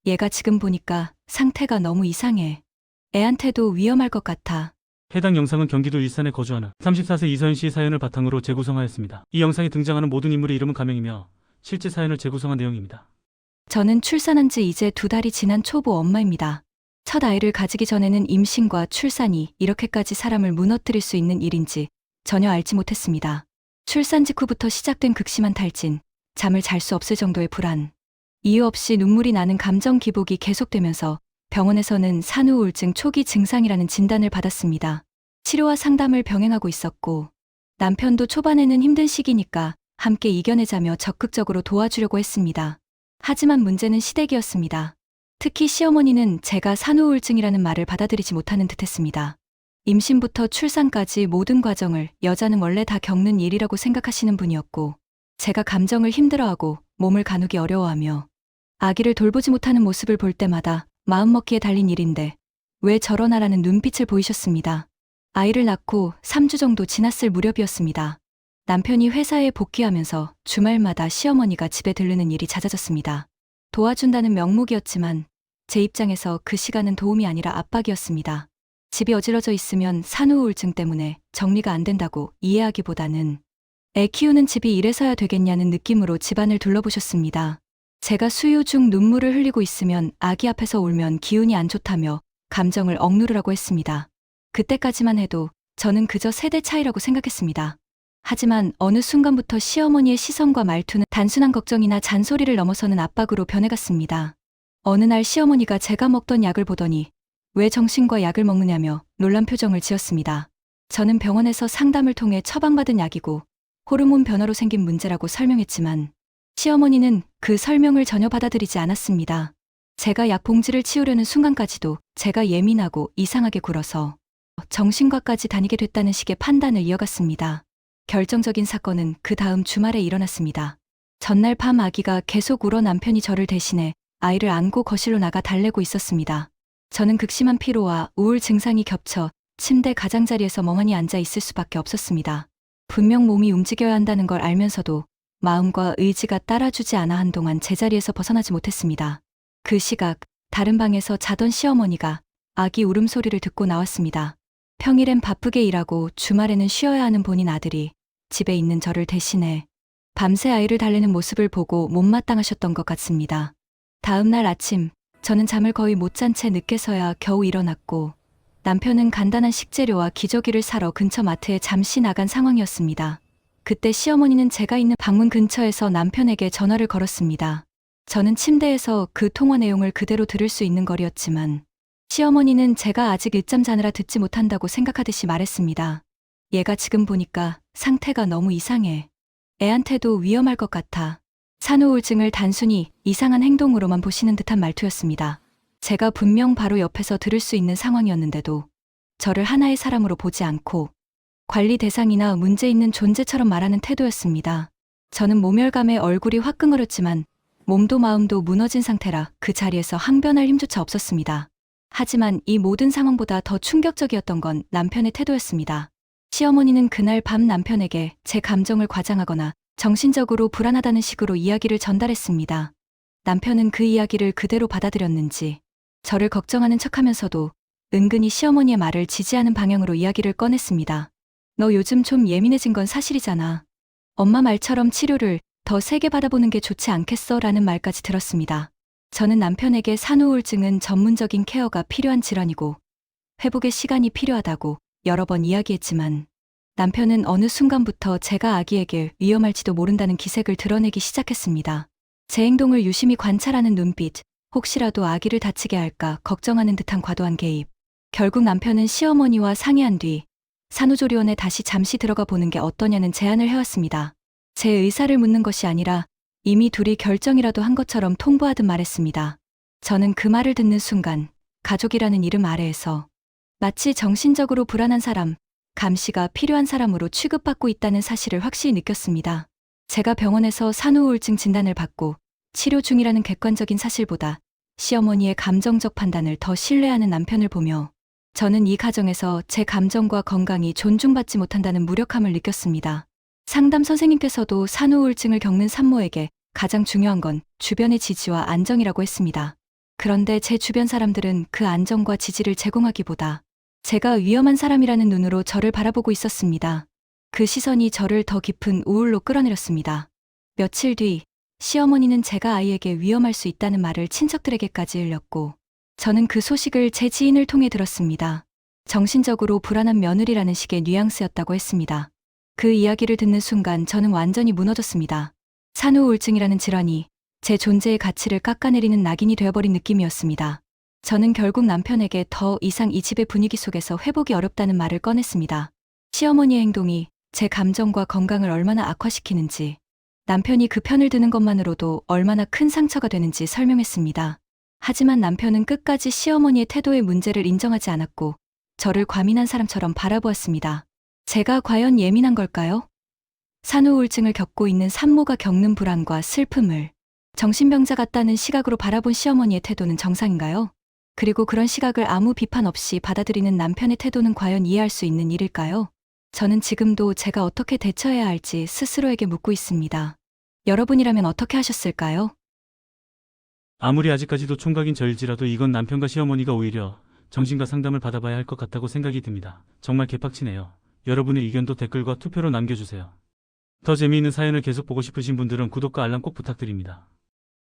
얘가 지금 보니까 상태가 너무 이상해. 애한테도 위험할 것 같아. 해당 영상은 경기도 일산에 거주하는 34세 이서연 씨의 사연을 바탕으로 재구성하였습니다. 이 영상에 등장하는 모든 인물의 이름은 가명이며 실제 사연을 재구성한 내용입니다. 저는 출산한 지 이제 2달이 지난 초보 엄마입니다. 첫 아이를 가지기 전에는 임신과 출산이 이렇게까지 사람을 무너뜨릴 수 있는 일인지 전혀 알지 못했습니다. 출산 직후부터 시작된 극심한 탈진, 잠을 잘 수 없을 정도의 불안, 이유 없이 눈물이 나는 감정 기복이 계속되면서 병원에서는 산후 우울증 초기 증상이라는 진단을 받았습니다. 치료와 상담을 병행하고 있었고, 남편도 초반에는 힘든 시기니까 함께 이겨내자며 적극적으로 도와주려고 했습니다. 하지만 문제는 시댁이었습니다. 특히 시어머니는 제가 산후 우울증이라는 말을 받아들이지 못하는 듯했습니다. 임신부터 출산까지 모든 과정을 여자는 원래 다 겪는 일이라고 생각하시는 분이었고, 제가 감정을 힘들어하고 몸을 가누기 어려워하며 아기를 돌보지 못하는 모습을 볼 때마다 마음먹기에 달린 일인데 왜 저러나라는 눈빛을 보이셨습니다. 아이를 낳고 3주 정도 지났을 무렵이었습니다. 남편이 회사에 복귀하면서 주말마다 시어머니가 집에 들르는 일이 잦아졌습니다. 도와준다는 명목이었지만 제 입장에서 그 시간은 도움이 아니라 압박이었습니다. 집이 어지러져 있으면 산후 우울증 때문에 정리가 안 된다고 이해하기보다는 애 키우는 집이 이래서야 되겠냐는 느낌으로 집안을 둘러보셨습니다. 제가 수유 중 눈물을 흘리고 있으면 아기 앞에서 울면 기운이 안 좋다며 감정을 억누르라고 했습니다. 그때까지만 해도 저는 그저 세대 차이라고 생각했습니다. 하지만 어느 순간부터 시어머니의 시선과 말투는 단순한 걱정이나 잔소리를 넘어서는 압박으로 변해갔습니다. 어느 날 시어머니가 제가 먹던 약을 보더니 왜 정신과 약을 먹느냐며 놀란 표정을 지었습니다. 저는 병원에서 상담을 통해 처방받은 약이고 호르몬 변화로 생긴 문제라고 설명했지만 시어머니는 그 설명을 전혀 받아들이지 않았습니다. 제가 약 봉지를 치우려는 순간까지도 제가 예민하고 이상하게 굴어서 정신과까지 다니게 됐다는 식의 판단을 이어갔습니다. 결정적인 사건은 그 다음 주말에 일어났습니다. 전날 밤 아기가 계속 울어 남편이 저를 대신해 아이를 안고 거실로 나가 달래고 있었습니다. 저는 극심한 피로와 우울 증상이 겹쳐 침대 가장자리에서 멍하니 앉아 있을 수밖에 없었습니다. 분명 몸이 움직여야 한다는 걸 알면서도 마음과 의지가 따라주지 않아 한동안 제자리에서 벗어나지 못했습니다. 그 시각 다른 방에서 자던 시어머니가 아기 울음소리를 듣고 나왔습니다. 평일엔 바쁘게 일하고 주말에는 쉬어야 하는 본인 아들이 집에 있는 저를 대신해 밤새 아이를 달래는 모습을 보고 못마땅하셨던 것 같습니다. 다음 날 아침 저는 잠을 거의 못 잔 채 늦게서야 겨우 일어났고 남편은 간단한 식재료와 기저귀를 사러 근처 마트에 잠시 나간 상황이었습니다. 그때 시어머니는 제가 있는 방문 근처에서 남편에게 전화를 걸었습니다. 저는 침대에서 그 통화 내용을 그대로 들을 수 있는 거리였지만 시어머니는 제가 아직 늦잠 자느라 듣지 못한다고 생각하듯이 말했습니다. 얘가 지금 보니까 상태가 너무 이상해. 애한테도 위험할 것 같아. 산후 우울증을 단순히 이상한 행동으로만 보시는 듯한 말투였습니다. 제가 분명 바로 옆에서 들을 수 있는 상황이었는데도 저를 하나의 사람으로 보지 않고 관리 대상이나 문제 있는 존재처럼 말하는 태도였습니다. 저는 모멸감에 얼굴이 화끈거렸지만 몸도 마음도 무너진 상태라 그 자리에서 항변할 힘조차 없었습니다. 하지만 이 모든 상황보다 더 충격적이었던 건 남편의 태도였습니다. 시어머니는 그날 밤 남편에게 제 감정을 과장하거나 정신적으로 불안하다는 식으로 이야기를 전달했습니다. 남편은 그 이야기를 그대로 받아들였는지 저를 걱정하는 척하면서도 은근히 시어머니의 말을 지지하는 방향으로 이야기를 꺼냈습니다. 너 요즘 좀 예민해진 건 사실이잖아. 엄마 말처럼 치료를 더 세게 받아보는 게 좋지 않겠어? 라는 말까지 들었습니다. 저는 남편에게 산후 우울증은 전문적인 케어가 필요한 질환이고 회복의 시간이 필요하다고 여러 번 이야기했지만 남편은 어느 순간부터 제가 아기에게 위험할지도 모른다는 기색을 드러내기 시작했습니다. 제 행동을 유심히 관찰하는 눈빛, 혹시라도 아기를 다치게 할까 걱정하는 듯한 과도한 개입. 결국 남편은 시어머니와 상의한 뒤 산후조리원에 다시 잠시 들어가 보는 게 어떠냐는 제안을 해왔습니다. 제 의사를 묻는 것이 아니라 이미 둘이 결정이라도 한 것처럼 통보하듯 말했습니다. 저는 그 말을 듣는 순간 가족이라는 이름 아래에서 마치 정신적으로 불안한 사람, 감시가 필요한 사람으로 취급받고 있다는 사실을 확실히 느꼈습니다. 제가 병원에서 산후 우울증 진단을 받고 치료 중이라는 객관적인 사실보다 시어머니의 감정적 판단을 더 신뢰하는 남편을 보며 저는 이 가정에서 제 감정과 건강이 존중받지 못한다는 무력함을 느꼈습니다. 상담 선생님께서도 산후 우울증을 겪는 산모에게 가장 중요한 건 주변의 지지와 안정이라고 했습니다. 그런데 제 주변 사람들은 그 안정과 지지를 제공하기보다 제가 위험한 사람이라는 눈으로 저를 바라보고 있었습니다. 그 시선이 저를 더 깊은 우울로 끌어내렸습니다. 며칠 뒤 시어머니는 제가 아이에게 위험할 수 있다는 말을 친척들에게까지 흘렸고 저는 그 소식을 제 지인을 통해 들었습니다. 정신적으로 불안한 며느리라는 식의 뉘앙스였다고 했습니다. 그 이야기를 듣는 순간 저는 완전히 무너졌습니다. 산후 우울증이라는 질환이 제 존재의 가치를 깎아내리는 낙인이 되어버린 느낌이었습니다. 저는 결국 남편에게 더 이상 이 집의 분위기 속에서 회복이 어렵다는 말을 꺼냈습니다. 시어머니의 행동이 제 감정과 건강을 얼마나 악화시키는지, 남편이 그 편을 드는 것만으로도 얼마나 큰 상처가 되는지 설명했습니다. 하지만 남편은 끝까지 시어머니의 태도의 문제를 인정하지 않았고 저를 과민한 사람처럼 바라보았습니다. 제가 과연 예민한 걸까요? 산후우울증을 겪고 있는 산모가 겪는 불안과 슬픔을 정신병자 같다는 시각으로 바라본 시어머니의 태도는 정상인가요? 그리고 그런 시각을 아무 비판 없이 받아들이는 남편의 태도는 과연 이해할 수 있는 일일까요? 저는 지금도 제가 어떻게 대처해야 할지 스스로에게 묻고 있습니다. 여러분이라면 어떻게 하셨을까요? 아무리 아직까지도 총각인 저일지라도 이건 남편과 시어머니가 오히려 정신과 상담을 받아봐야 할 것 같다고 생각이 듭니다. 정말 개빡치네요. 여러분의 의견도 댓글과 투표로 남겨주세요. 더 재미있는 사연을 계속 보고 싶으신 분들은 구독과 알람 꼭 부탁드립니다.